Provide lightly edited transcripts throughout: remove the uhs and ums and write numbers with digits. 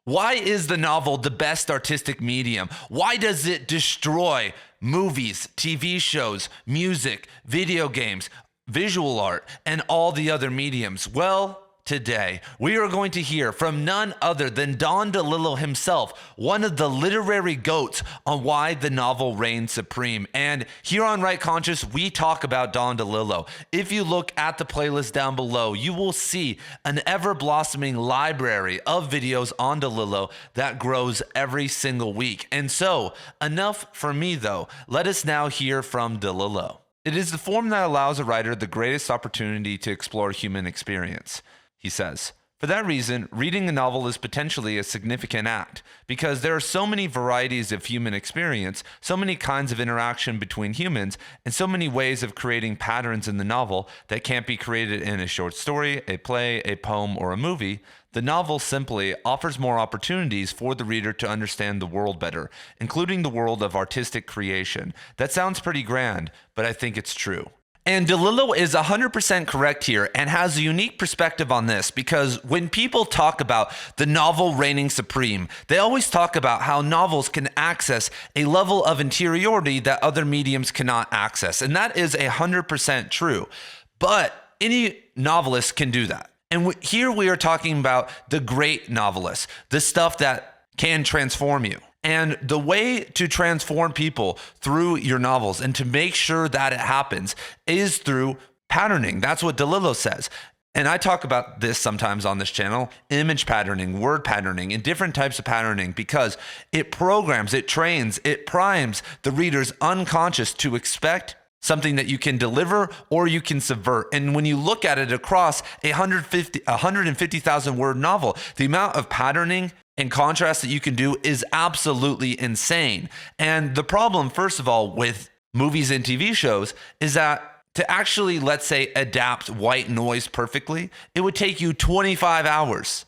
Why is the novel the best artistic medium? Why does it destroy movies, TV shows, music, video games, visual art, and all the other mediums? Well, today we are going to hear from none other than Don Delillo himself, one of the literary goats, on why the novel reigns supreme. And here on Right Conscious, we talk about Don Delillo. If you look at the playlist down below, you will see an ever-blossoming library of videos on Delillo that grows every single week. And so, enough for me though. Let us now hear from Delillo. It is the form that allows a writer the greatest opportunity to explore human experience. He says, for that reason, reading a novel is potentially a significant act because there are so many varieties of human experience, so many kinds of interaction between humans, and so many ways of creating patterns in the novel that can't be created in a short story, a play, a poem, or a movie. The novel simply offers more opportunities for the reader to understand the world better, including the world of artistic creation. That sounds pretty grand, but I think it's true. And Delillo is 100% correct here and has a unique perspective on this because when people talk about the novel reigning supreme, they always talk about how novels can access a level of interiority that other mediums cannot access. And that is 100% true. But any novelist can do that. And here we are talking about the great novelists, the stuff that can transform you. And the way to transform people through your novels and to make sure that it happens is through patterning. That's what Delillo says. And I talk about this sometimes on this channel, image patterning, word patterning, and different types of patterning because it programs, it trains, it primes the reader's unconscious to expect something that you can deliver or you can subvert. And when you look at it across a 150,000 word novel, the amount of patterning and contrast that you can do is absolutely insane. And the problem, first of all, with movies and TV shows is that to actually, let's say, adapt white noise perfectly, it would take you 25 hours.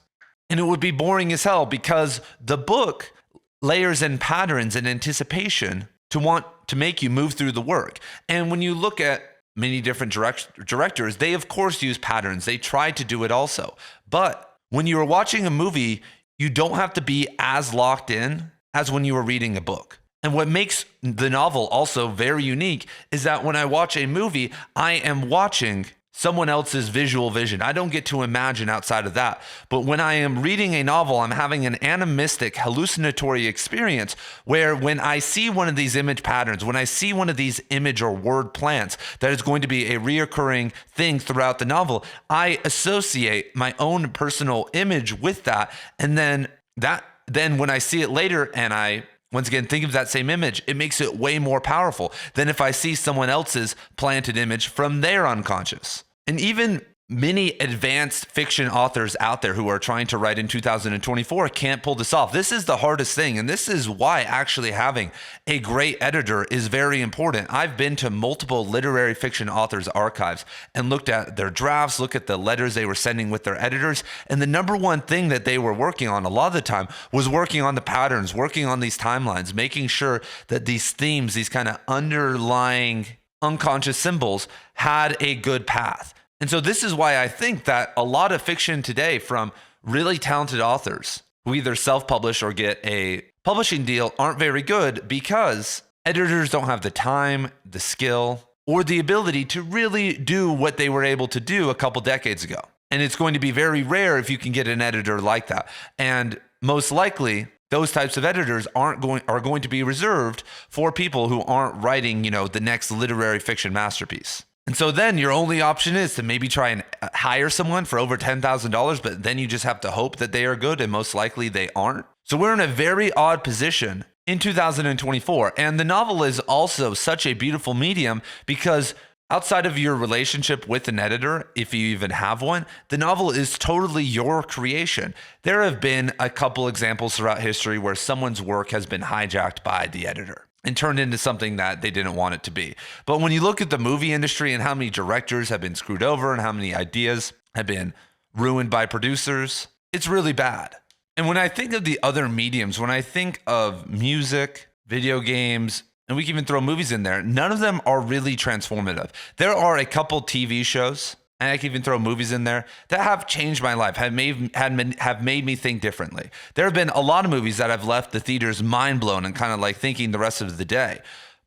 And it would be boring as hell because the book layers in patterns and anticipation to want to make you move through the work. And when you look at many different directors, they of course use patterns. They try to do it also. But when you are watching a movie, you don't have to be as locked in as when you are reading a book. And what makes the novel also very unique is that when I watch a movie, I am watching someone else's visual vision. I don't get to imagine outside of that. But when I am reading a novel, I'm having an animistic, hallucinatory experience where when I see one of these image patterns, when I see one of these image or word plants that is going to be a reoccurring thing throughout the novel, I associate my own personal image with that. And then when I see it later and I once again, think of that same image, it makes it way more powerful than if I see someone else's planted image from their unconscious. And even many advanced fiction authors out there who are trying to write in 2024 can't pull this off. This is the hardest thing. And this is why actually having a great editor is very important. I've been to multiple literary fiction authors' archives and looked at their drafts, look at the letters they were sending with their editors. And the number one thing that they were working on a lot of the time was working on the patterns, working on these timelines, making sure that these themes, these kind of underlying unconscious symbols had a good path. And so this is why I think that a lot of fiction today from really talented authors who either self-publish or get a publishing deal aren't very good because editors don't have the time, the skill, or the ability to really do what they were able to do a couple decades ago. And it's going to be very rare if you can get an editor like that. And most likely, those types of editors are going to be reserved for people who aren't writing, the next literary fiction masterpiece. And so then your only option is to maybe try and hire someone for over $10,000, but then you just have to hope that they are good, and most likely they aren't. So we're in a very odd position in 2024. And the novel is also such a beautiful medium because outside of your relationship with an editor, if you even have one, the novel is totally your creation. There have been a couple examples throughout history where someone's work has been hijacked by the editor and turned into something that they didn't want it to be. But when you look at the movie industry and how many directors have been screwed over and how many ideas have been ruined by producers, it's really bad. And when I think of the other mediums, when I think of music, video games, and we can even throw movies in there, none of them are really transformative. There are a couple TV shows and I can even throw movies in there that have changed my life, have made me think differently. There have been a lot of movies that have left the theaters mind blown and kind of like thinking the rest of the day.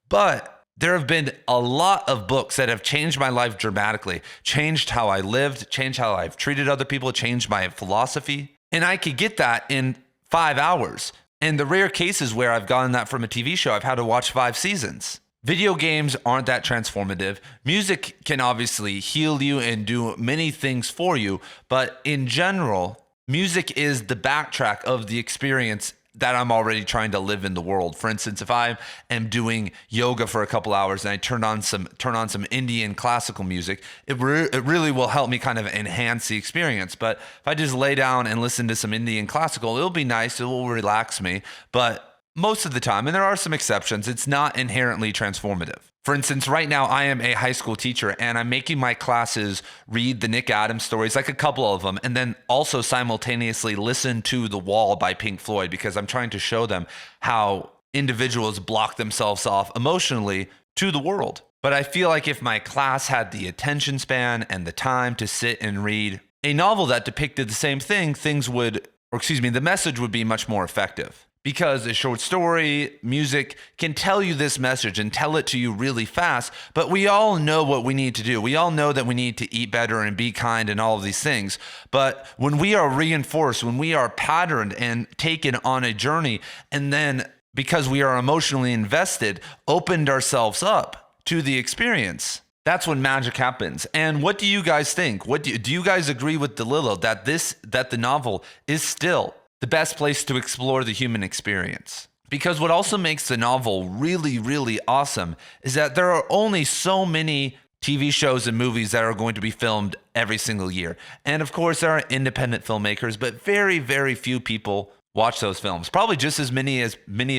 But there have been a lot of books that have changed my life dramatically, changed how I lived, changed how I've treated other people, changed my philosophy. And I could get that in 5 hours. And the rare cases where I've gotten that from a TV show, I've had to watch 5 seasons. Video games aren't that transformative. Music can obviously heal you and do many things for you, but in general, music is the backtrack of the experience that I'm already trying to live in the world. For instance, if I am doing yoga for a couple hours and I turn on some Indian classical music, it really will help me kind of enhance the experience. But if I just lay down and listen to some Indian classical, it'll be nice, it will relax me, but most of the time, and there are some exceptions, it's not inherently transformative. For instance, right now I am a high school teacher and I'm making my classes read the Nick Adams stories, like a couple of them, and then also simultaneously listen to The Wall by Pink Floyd, because I'm trying to show them how individuals block themselves off emotionally to the world. But I feel like if my class had the attention span and the time to sit and read a novel that depicted the same thing, the message would be much more effective. Because a short story, music can tell you this message and tell it to you really fast, but we all know what we need to do. We all know that we need to eat better and be kind and all of these things. But when we are reinforced, when we are patterned and taken on a journey, and then because we are emotionally invested, opened ourselves up to the experience, that's when magic happens. And what do you guys think? Do you guys agree with Delillo that the novel is still the best place to explore the human experience? Because what also makes the novel really, really awesome is that there are only so many TV shows and movies that are going to be filmed every single year. And of course, there are independent filmmakers, but very, very few people watch those films. Probably just as many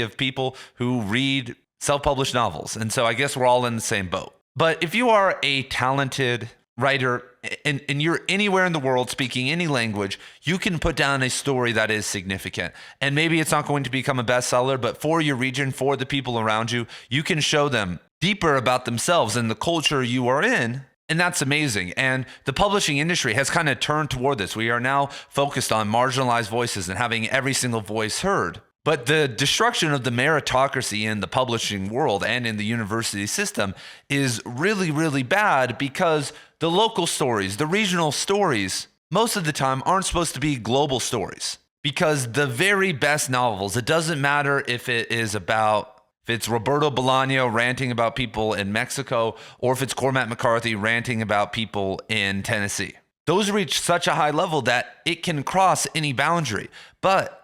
of people who read self-published novels. And so I guess we're all in the same boat. But if you are a talented writer and you're anywhere in the world speaking any language, you can put down a story that is significant. And maybe it's not going to become a bestseller, but for your region, for the people around you, you can show them deeper about themselves and the culture you are in. And that's amazing. And the publishing industry has kind of turned toward this. We are now focused on marginalized voices and having every single voice heard. But the destruction of the meritocracy in the publishing world and in the university system is really, really bad, because the local stories, the regional stories, most of the time aren't supposed to be global stories. Because the very best novels, it doesn't matter if it's Roberto Bolaño ranting about people in Mexico, or if it's Cormac McCarthy ranting about people in Tennessee. Those reach such a high level that it can cross any boundary. But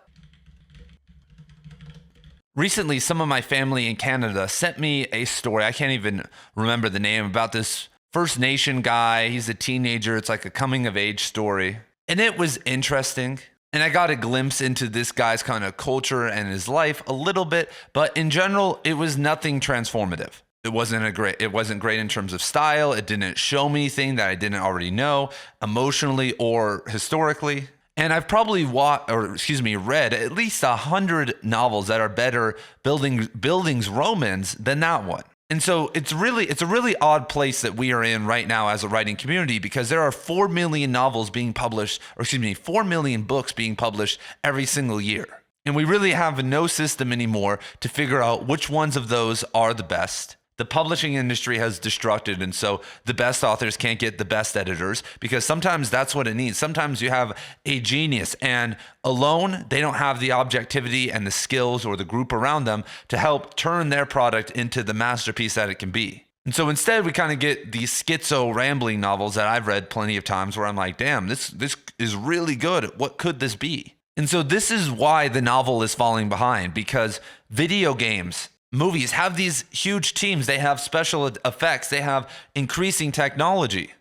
recently, some of my family in Canada sent me a story. I can't even remember the name, about this First Nation guy. He's a teenager. It's like a coming of age story. And it was interesting. And I got a glimpse into this guy's kind of culture and his life a little bit. But in general, it was nothing transformative. It wasn't great in terms of style. It didn't show me anything that I didn't already know emotionally or historically. And I've probably read at least 100 novels that are better buildings Romans than that one. And so it's a really odd place that we are in right now as a writing community, because there are 4 million novels being published, 4 million books being published every single year. And we really have no system anymore to figure out which ones of those are the best. The publishing industry has destructed, and so the best authors can't get the best editors, because sometimes that's what it needs. Sometimes you have a genius, and alone they don't have the objectivity and the skills or the group around them to help turn their product into the masterpiece that it can be. And so instead we kind of get these schizo rambling novels that I've read plenty of times where I'm like, damn, this is really good. What could this be? And so this is why the novel is falling behind, because video games, movies have these huge teams. They have special effects. They have increasing technology.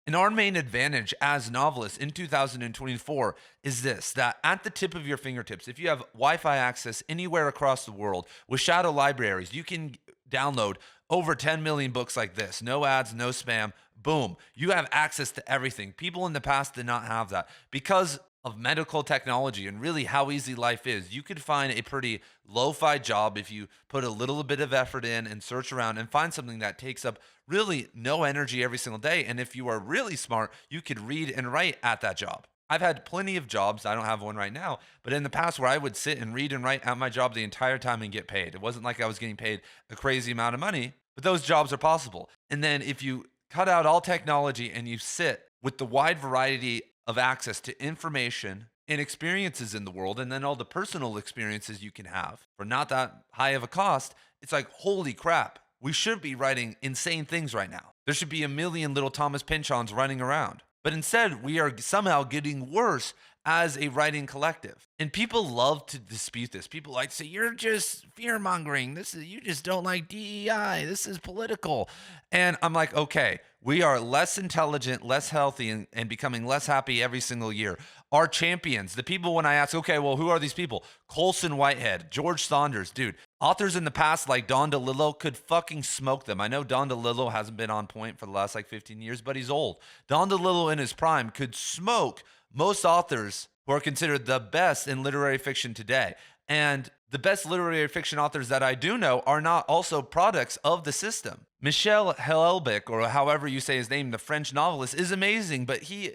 And our main advantage as novelists in 2024 is this, that at the tip of your fingertips, if you have Wi-Fi access anywhere across the world with shadow libraries, you can download over 10 million books like this. No ads, no spam. Boom. You have access to everything. People in the past did not have that, because of medical technology and really how easy life is, you could find a pretty lo-fi job if you put a little bit of effort in and search around and find something that takes up really no energy every single day. And if you are really smart, you could read and write at that job. I've had plenty of jobs. I don't have one right now, but in the past where I would sit and read and write at my job the entire time and get paid. It wasn't like I was getting paid a crazy amount of money, but those jobs are possible. And then if you cut out all technology and you sit with the wide variety of access to information and experiences in the world, and then all the personal experiences you can have for not that high of a cost, it's like, holy crap, we should be writing insane things right now. There should be a million little Thomas Pynchons running around. But instead, we are somehow getting worse as a writing collective. And people love to dispute this. People like to say, you're just fear mongering. You just don't like DEI. This is political. And I'm like, okay, we are less intelligent, less healthy, and becoming less happy every single year. Our champions, the people when I ask, okay, well, who are these people? Colson Whitehead, George Saunders, dude. Authors in the past like Don DeLillo could fucking smoke them. I know Don DeLillo hasn't been on point for the last 15 years, but he's old. Don DeLillo in his prime could smoke most authors who are considered the best in literary fiction today. And the best literary fiction authors that I do know are not also products of the system. Michel Houellebecq, or however you say his name, the French novelist, is amazing, but he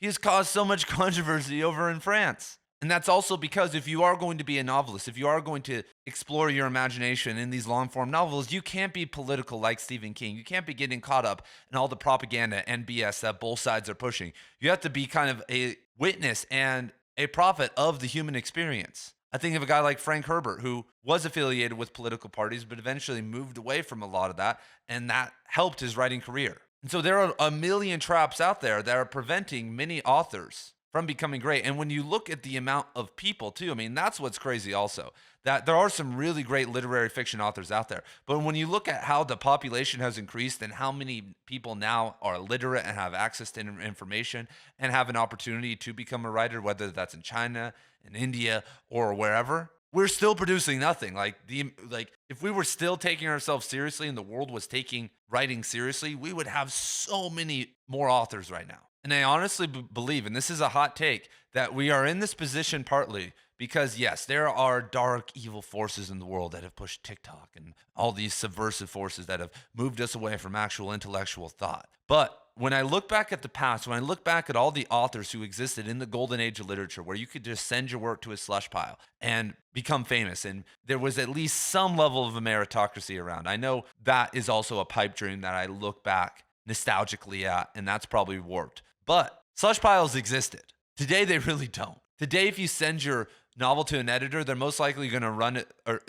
has caused so much controversy over in France. And that's also because if you are going to be a novelist, if you are going to explore your imagination in these long-form novels, you can't be political like Stephen King. You can't be getting caught up in all the propaganda and BS that both sides are pushing. You have to be kind of a witness and a prophet of the human experience. I think of a guy like Frank Herbert, who was affiliated with political parties, but eventually moved away from a lot of that, and that helped his writing career. And so there are a million traps out there that are preventing many authors from becoming great. And when you look at the amount of people too, I mean, that's what's crazy also, that there are some really great literary fiction authors out there. But when you look at how the population has increased and how many people now are literate and have access to information and have an opportunity to become a writer, whether that's in China, in India, or wherever, we're still producing nothing. Like if we were still taking ourselves seriously and the world was taking writing seriously, we would have so many more authors right now. And I honestly believe, and this is a hot take, that we are in this position partly because, yes, there are dark, evil forces in the world that have pushed TikTok and all these subversive forces that have moved us away from actual intellectual thought. But when I look back at the past, when I look back at all the authors who existed in the golden age of literature, where you could just send your work to a slush pile and become famous, and there was at least some level of a meritocracy around. I know that is also a pipe dream that I look back nostalgically at, and that's probably warped. But slush piles existed. Today, they really don't. Today, if you send your novel to an editor, they're most likely going to run it, or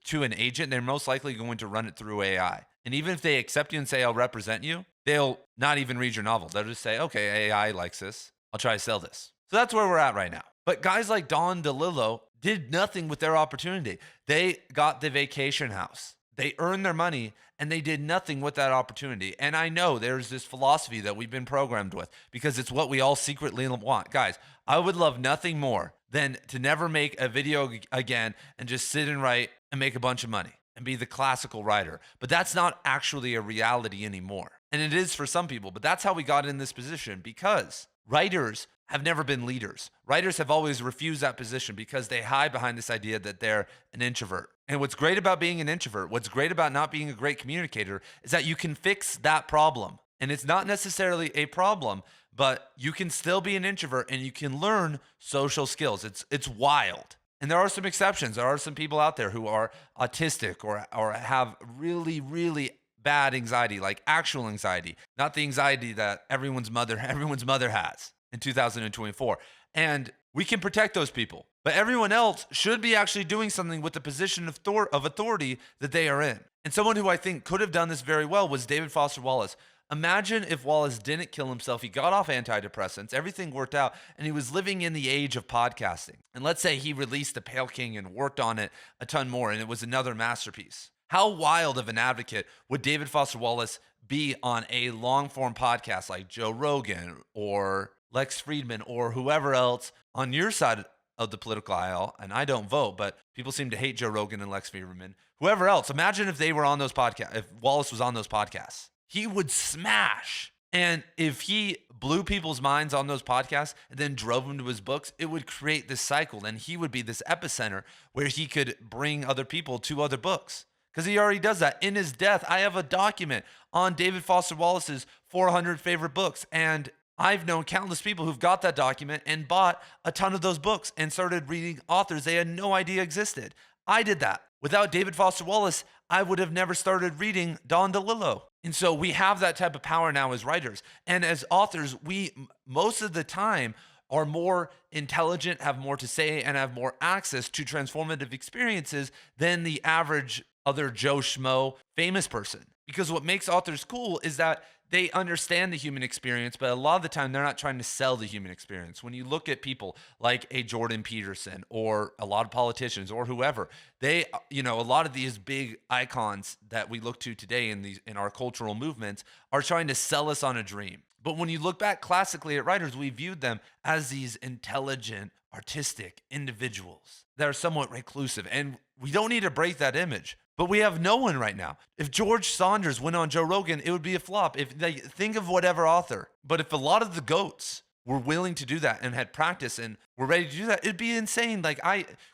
to an agent, they're most likely going to run it through AI. And even if they accept you and say, I'll represent you, they'll not even read your novel. They'll just say, okay, AI likes this. I'll try to sell this. So that's where we're at right now. But guys like Don DeLillo did nothing with their opportunity. They got the vacation house. They earned their money and they did nothing with that opportunity. And I know there's this philosophy that we've been programmed with because it's what we all secretly want. Guys, I would love nothing more than to never make a video again and just sit and write and make a bunch of money and be the classical writer. But that's not actually a reality anymore. And it is for some people, but that's how we got in this position because writers have never been leaders. Writers have always refused that position because they hide behind this idea that they're an introvert. And what's great about being an introvert, what's great about not being a great communicator is that you can fix that problem. And it's not necessarily a problem, but you can still be an introvert and you can learn social skills. It's wild. And there are some exceptions. There are some people out there who are autistic or have really, really bad anxiety, like actual anxiety, not the anxiety that everyone's mother has in 2024. And we can protect those people. But everyone else should be actually doing something with the position of authority that they are in. And someone who I think could have done this very well was David Foster Wallace. Imagine if Wallace didn't kill himself. He got off antidepressants. Everything worked out. And he was living in the age of podcasting. And let's say he released The Pale King and worked on it a ton more. And it was another masterpiece. How wild of an advocate would David Foster Wallace be on a long form podcast like Joe Rogan or Lex Friedman or whoever else on your side of the political aisle? And I don't vote, but people seem to hate Joe Rogan and Lex Friedman. Whoever else, imagine if they were on those podcasts, if Wallace was on those podcasts. He would smash. And if he blew people's minds on those podcasts and then drove them to his books, it would create this cycle. And he would be this epicenter where he could bring other people to other books. Because he already does that. In his death, I have a document on David Foster Wallace's 400 favorite books. And I've known countless people who've got that document and bought a ton of those books and started reading authors they had no idea existed. I did that. Without David Foster Wallace, I would have never started reading Don DeLillo. And so we have that type of power now as writers. And as authors, we most of the time are more intelligent, have more to say, and have more access to transformative experiences than the average other Joe Schmo famous person. Because what makes authors cool is that they understand the human experience, but a lot of the time they're not trying to sell the human experience. When you look at people like a Jordan Peterson or a lot of politicians or whoever, they, a lot of these big icons that we look to today in our cultural movements are trying to sell us on a dream. But when you look back classically at writers, we viewed them as these intelligent, artistic individuals that are somewhat reclusive. And we don't need to break that image. But we have no one right now. If George Saunders went on Joe Rogan, it would be a flop. If they think of whatever author, but if a lot of the goats were willing to do that and had practice and were ready to do that, it'd be insane. Like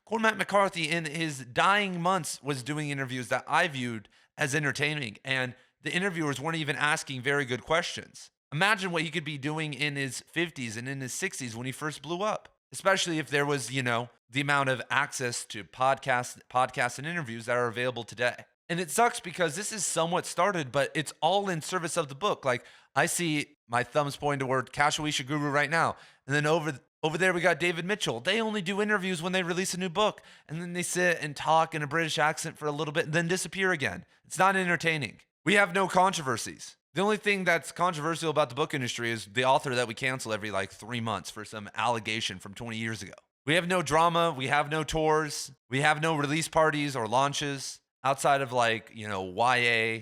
Cormac McCarthy in his dying months was doing interviews that I viewed as entertaining, and the interviewers weren't even asking very good questions. Imagine what he could be doing in his 50s and in his 60s when he first blew up, especially if there was, the amount of access to podcasts and interviews that are available today. And it sucks because this is somewhat started, but it's all in service of the book. Like I see my thumbs pointing toward Kashawisha Guru right now. And then over there, we got David Mitchell. They only do interviews when they release a new book. And then they sit and talk in a British accent for a little bit and then disappear again. It's not entertaining. We have no controversies. The only thing that's controversial about the book industry is the author that we cancel every 3 months for some allegation from 20 years ago. We have no drama. We have no tours. We have no release parties or launches outside of YA,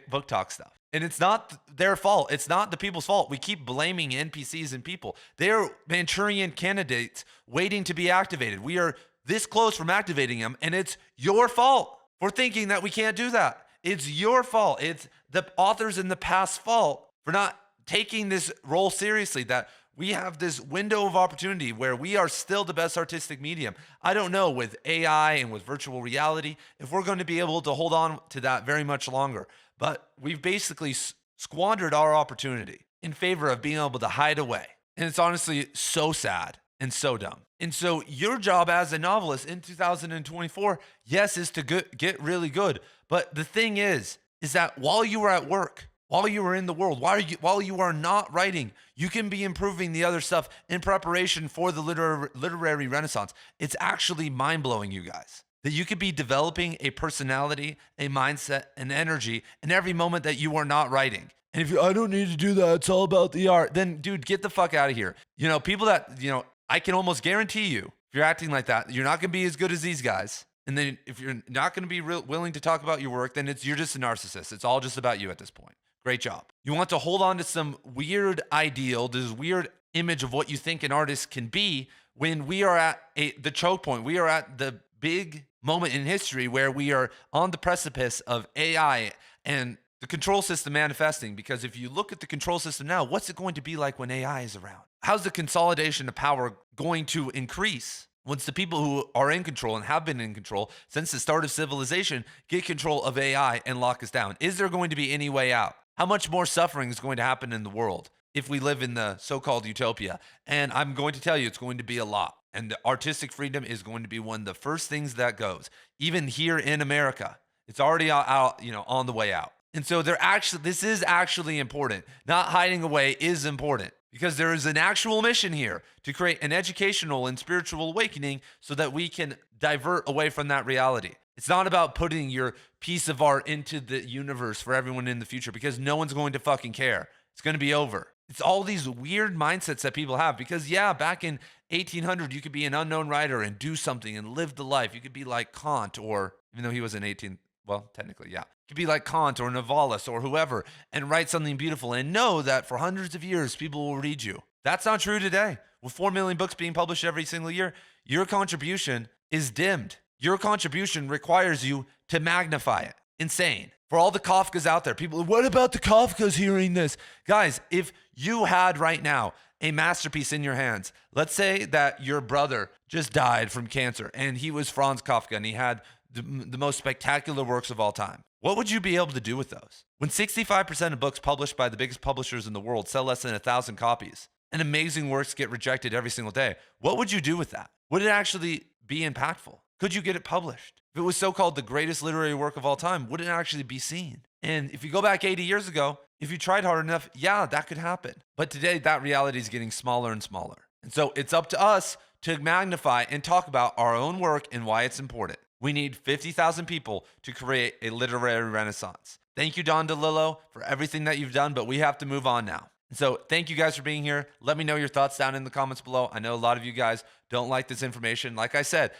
book talk stuff. And it's not their fault. It's not the people's fault. We keep blaming NPCs and people. They're Manchurian candidates waiting to be activated. We are this close from activating them, and it's your fault for thinking that we can't do that. It's your fault. It's the authors in the past's fault for not taking this role seriously, that we have this window of opportunity where we are still the best artistic medium. I don't know with AI and with virtual reality if we're going to be able to hold on to that very much longer. But we've basically squandered our opportunity in favor of being able to hide away. And it's honestly so sad and so dumb. And so your job as a novelist in 2024, yes, is to get really good. But the thing is that while you are at work, while you are in the world, while you are not writing, you can be improving the other stuff in preparation for the literary renaissance. It's actually mind-blowing, you guys, that you could be developing a personality, a mindset, an energy in every moment that you are not writing. And if I don't need to do that, it's all about the art, then dude, get the fuck out of here. People that, I can almost guarantee you, if you're acting like that, you're not going to be as good as these guys. And then if you're not going to be willing to talk about your work, then you're just a narcissist. It's all just about you at this point. Great job. You want to hold on to some weird ideal, this weird image of what you think an artist can be, when we are at the choke point. We are at the big moment in history where we are on the precipice of AI and the control system manifesting. Because if you look at the control system now, what's it going to be like when AI is around? How's the consolidation of power going to increase once the people who are in control and have been in control since the start of civilization get control of AI and lock us down? Is there going to be any way out? How much more suffering is going to happen in the world if we live in the so-called utopia? And I'm going to tell you, it's going to be a lot. And the artistic freedom is going to be one of the first things that goes. Even here in America, it's already out, on the way out. And so this is actually important. Not hiding away is important, because there is an actual mission here to create an educational and spiritual awakening so that we can divert away from that reality. It's not about putting your piece of art into the universe for everyone in the future, because no one's going to fucking care. It's going to be over. It's all these weird mindsets that people have, because back in 1800, you could be an unknown writer and do something and live the life. You could be like Kant, or even though he was in 18, well, technically, yeah. You could be like Kant or Novalis or whoever and write something beautiful and know that for hundreds of years, people will read you. That's not true today. With 4 million books being published every single year, your contribution is dimmed. Your contribution requires you to magnify it. Insane. For all the Kafkas out there, people, what about the Kafkas hearing this? Guys, if you had right now a masterpiece in your hands, let's say that your brother just died from cancer and he was Franz Kafka and he had the most spectacular works of all time. What would you be able to do with those? When 65% of books published by the biggest publishers in the world sell less than 1,000 copies and amazing works get rejected every single day, what would you do with that? Would it actually be impactful? Could you get it published? If it was so-called the greatest literary work of all time, would it actually be seen? And if you go back 80 years ago, if you tried hard enough, yeah, that could happen. But today, that reality is getting smaller and smaller. And so it's up to us to magnify and talk about our own work and why it's important. We need 50,000 people to create a literary renaissance. Thank you, Don DeLillo, for everything that you've done, but we have to move on now. And so thank you guys for being here. Let me know your thoughts down in the comments below. I know a lot of you guys don't like this information. Like I said,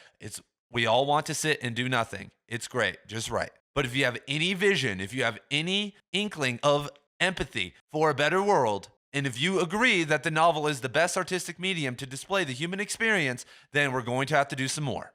we all want to sit and do nothing. It's great, just right. But if you have any vision, if you have any inkling of empathy for a better world, and if you agree that the novel is the best artistic medium to display the human experience, then we're going to have to do some more.